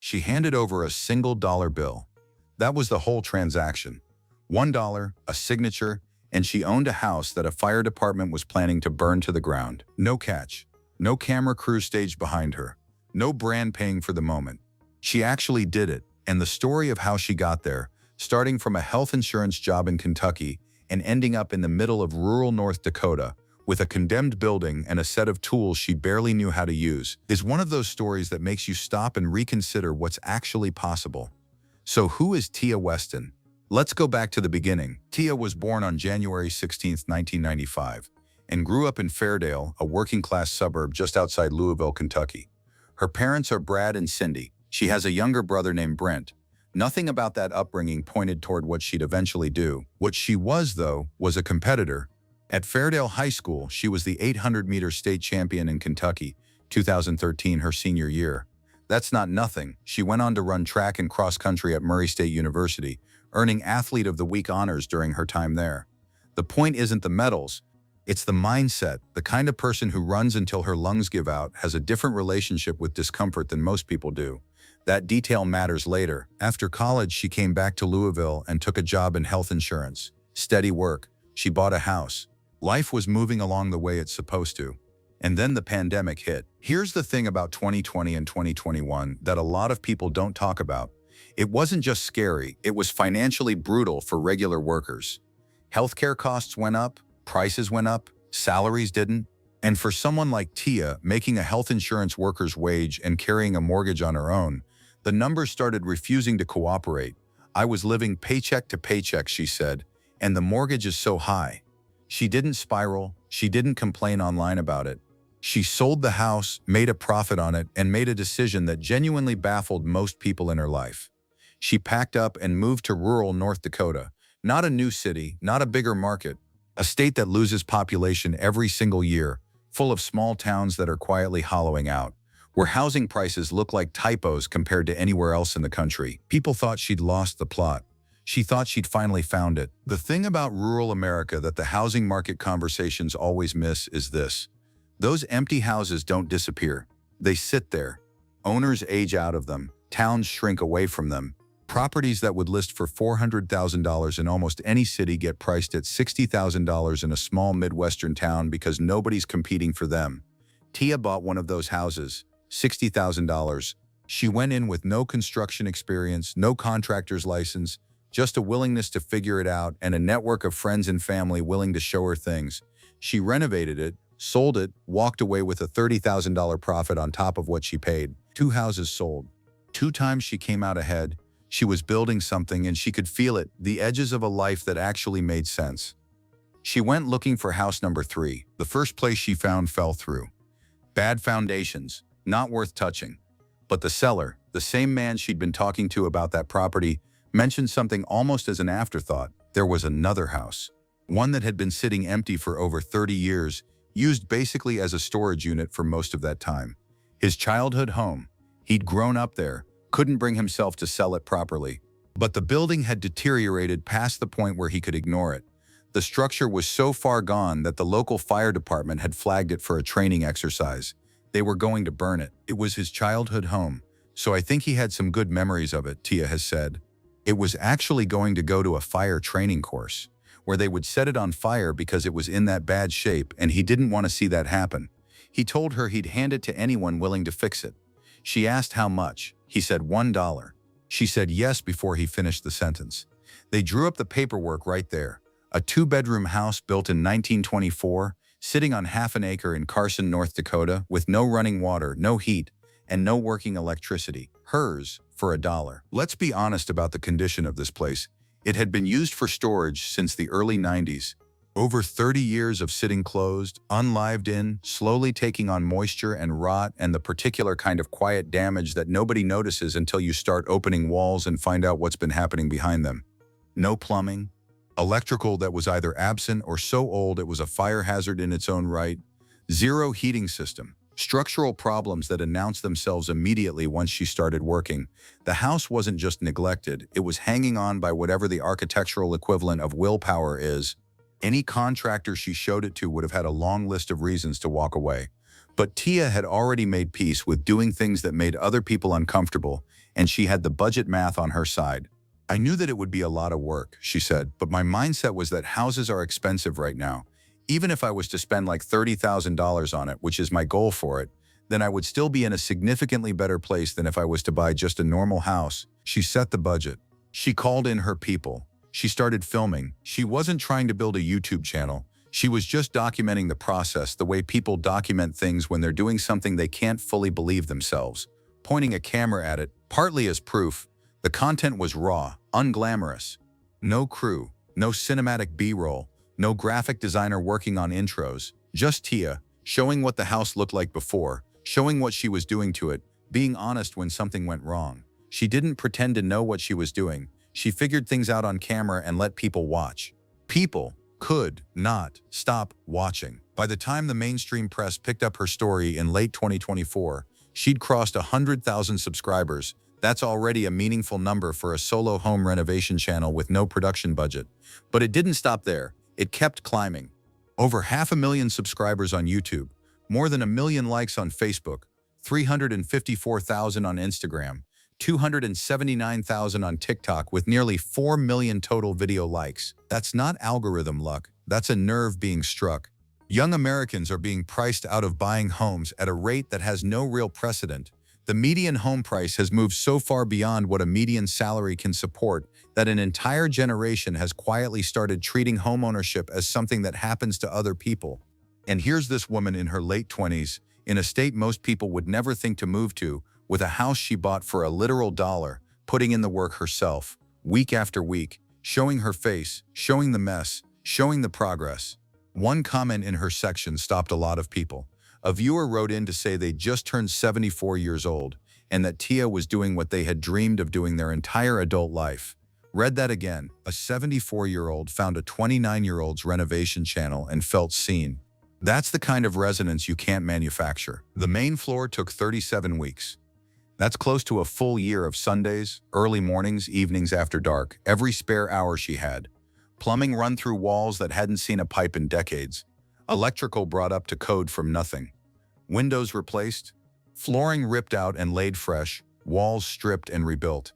She handed over a single dollar bill. That was the whole transaction. $1, a signature, and she owned a house that a fire department was planning to burn to the ground. No catch. No camera crew staged behind her. No brand paying for the moment. She actually did it, and the story of how she got there, starting from a health insurance job in Kentucky and ending up in the middle of rural North Dakota with a condemned building and a set of tools she barely knew how to use, is one of those stories that makes you stop and reconsider what's actually possible. So who is Tia Weston? Let's go back to the beginning. Tia was born on January 16, 1995, and grew up in Fairdale, a working-class suburb just outside Louisville, Kentucky. Her parents are Brad and Cindy. She has a younger brother named Brent. Nothing about that upbringing pointed toward what she'd eventually do. What she was, though, was a competitor. At Fairdale High School, she was the 800-meter state champion in Kentucky, 2013, her senior year. That's not nothing. She went on to run track and cross-country at Murray State University, earning Athlete of the Week honors during her time there. The point isn't the medals, it's the mindset. The kind of person who runs until her lungs give out has a different relationship with discomfort than most people do. That detail matters later. After college, she came back to Louisville and took a job in health insurance. Steady work. She bought a house. Life was moving along the way it's supposed to. And then the pandemic hit. Here's the thing about 2020 and 2021 that a lot of people don't talk about. It wasn't just scary, it was financially brutal for regular workers. Healthcare costs went up, prices went up, salaries didn't. And for someone like Tia, making a health insurance worker's wage and carrying a mortgage on her own, the numbers started refusing to cooperate. I was living paycheck to paycheck, she said, and the mortgage is so high. She didn't spiral, she didn't complain online about it. She sold the house, made a profit on it, and made a decision that genuinely baffled most people in her life. She packed up and moved to rural North Dakota, not a new city, not a bigger market, a state that loses population every single year, full of small towns that are quietly hollowing out, where housing prices look like typos compared to anywhere else in the country. People thought she'd lost the plot. She thought she'd finally found it. The thing about rural America that the housing market conversations always miss is this. Those empty houses don't disappear. They sit there. Owners age out of them. Towns shrink away from them. Properties that would list for $400,000 in almost any city get priced at $60,000 in a small Midwestern town because nobody's competing for them. Tia bought one of those houses, $60,000. She went in with no construction experience, no contractor's license, just a willingness to figure it out and a network of friends and family willing to show her things. She renovated it, sold it, walked away with a $30,000 profit on top of what she paid. 2 houses sold. 2 times she came out ahead. She was building something and she could feel it, the edges of a life that actually made sense. She went looking for house number 3. The first place she found fell through. Bad foundations, not worth touching. But the seller, the same man she'd been talking to about that property, mentioned something almost as an afterthought. There was another house. One that had been sitting empty for over 30 years, used basically as a storage unit for most of that time. His childhood home. He'd grown up there, couldn't bring himself to sell it properly. But the building had deteriorated past the point where he could ignore it. The structure was so far gone that the local fire department had flagged it for a training exercise. They were going to burn it. It was his childhood home, so I think he had some good memories of it, Tia has said. It was actually going to go to a fire training course, where they would set it on fire because it was in that bad shape and he didn't want to see that happen. He told her he'd hand it to anyone willing to fix it. She asked how much. He said $1. She said yes before he finished the sentence. They drew up the paperwork right there. A 2-bedroom house built in 1924, sitting on half an acre in Carson, North Dakota, with no running water, no heat, and no working electricity. Hers for $1. Let's be honest about the condition of this place. It had been used for storage since the early 90s. Over 30 years of sitting closed, unlived in, slowly taking on moisture and rot and the particular kind of quiet damage that nobody notices until you start opening walls and find out what's been happening behind them. No plumbing. Electrical that was either absent or so old it was a fire hazard in its own right. Zero heating system. Structural problems that announced themselves immediately once she started working. The house wasn't just neglected, it was hanging on by whatever the architectural equivalent of willpower is. Any contractor she showed it to would have had a long list of reasons to walk away. But Tia had already made peace with doing things that made other people uncomfortable, and she had the budget math on her side. I knew that it would be a lot of work, she said, but my mindset was that houses are expensive right now. Even if I was to spend like $30,000 on it, which is my goal for it, then I would still be in a significantly better place than if I was to buy just a normal house. She set the budget. She called in her people. She started filming. She wasn't trying to build a YouTube channel. She was just documenting the process, the way people document things when they're doing something they can't fully believe themselves. Pointing a camera at it, partly as proof, the content was raw, unglamorous. No crew, no cinematic B-roll, no graphic designer working on intros, just Tia, showing what the house looked like before, showing what she was doing to it, being honest when something went wrong. She didn't pretend to know what she was doing. She figured things out on camera and let people watch. People could not stop watching. By the time the mainstream press picked up her story in late 2024, she'd crossed 100,000 subscribers. That's already a meaningful number for a solo home renovation channel with no production budget. But it didn't stop there. It kept climbing. Over 500,000 subscribers on YouTube, more than 1 million likes on Facebook, 354,000 on Instagram, 279,000 on TikTok with nearly 4 million total video likes. That's not algorithm luck, that's a nerve being struck. Young Americans are being priced out of buying homes at a rate that has no real precedent. The median home price has moved so far beyond what a median salary can support that an entire generation has quietly started treating homeownership as something that happens to other people. And here's this woman in her late 20s, in a state most people would never think to move to, with a house she bought for a literal dollar, putting in the work herself, week after week, showing her face, showing the mess, showing the progress. One comment in her section stopped a lot of people. A viewer wrote in to say they just turned 74 years old and that Tia was doing what they had dreamed of doing their entire adult life. Read that again. A 74-year-old found a 29-year-old's renovation channel and felt seen. That's the kind of resonance you can't manufacture. The main floor took 37 weeks. That's close to a full year of Sundays, early mornings, evenings after dark, every spare hour she had. Plumbing run through walls that hadn't seen a pipe in decades. Electrical brought up to code from nothing. Windows replaced. Flooring ripped out and laid fresh. Walls stripped and rebuilt.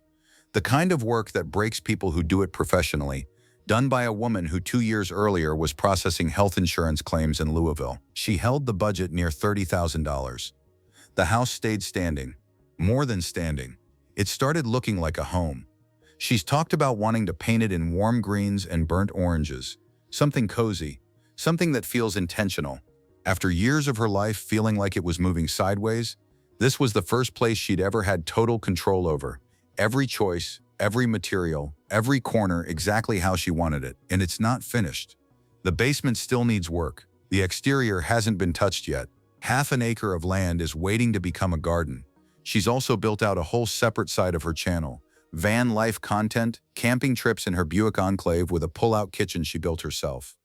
The kind of work that breaks people who do it professionally, done by a woman who 2 years earlier was processing health insurance claims in Louisville. She held the budget near $30,000. The house stayed standing. More than standing. It started looking like a home. She's talked about wanting to paint it in warm greens and burnt oranges. Something cozy. Something that feels intentional. After years of her life feeling like it was moving sideways, this was the first place she'd ever had total control over. Every choice, every material, every corner exactly how she wanted it. And it's not finished. The basement still needs work. The exterior hasn't been touched yet. Half an acre of land is waiting to become a garden. She's also built out a whole separate side of her channel. Van life content, camping trips in her Buick Enclave with a pull-out kitchen she built herself.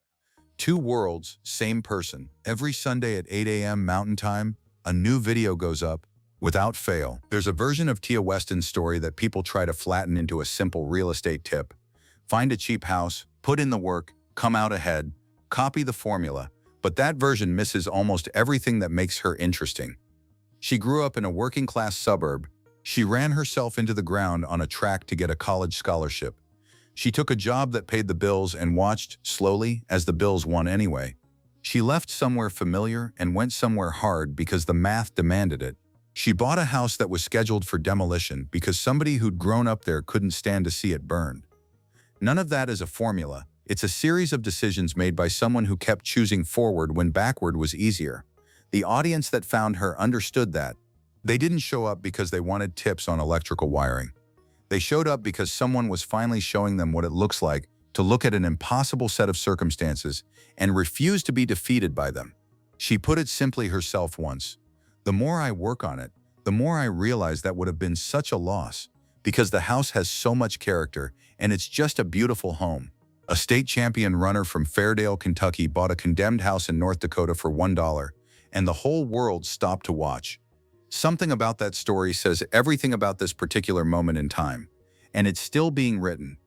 2 worlds, same person. Every Sunday at 8 a.m. Mountain Time, a new video goes up, without fail. There's a version of Tia Weston's story that people try to flatten into a simple real estate tip. Find a cheap house, put in the work, come out ahead, copy the formula. But that version misses almost everything that makes her interesting. She grew up in a working-class suburb. She ran herself into the ground on a track to get a college scholarship. She took a job that paid the bills and watched, slowly, as the bills won anyway. She left somewhere familiar and went somewhere hard because the math demanded it. She bought a house that was scheduled for demolition because somebody who'd grown up there couldn't stand to see it burned. None of that is a formula. It's a series of decisions made by someone who kept choosing forward when backward was easier. The audience that found her understood that. They didn't show up because they wanted tips on electrical wiring. They showed up because someone was finally showing them what it looks like to look at an impossible set of circumstances and refuse to be defeated by them. She put it simply herself once. The more I work on it, the more I realize that would have been such a loss because the house has so much character and it's just a beautiful home. A state champion runner from Fairdale, Kentucky bought a condemned house in North Dakota for $1. And the whole world stopped to watch. Something about that story says everything about this particular moment in time, and it's still being written.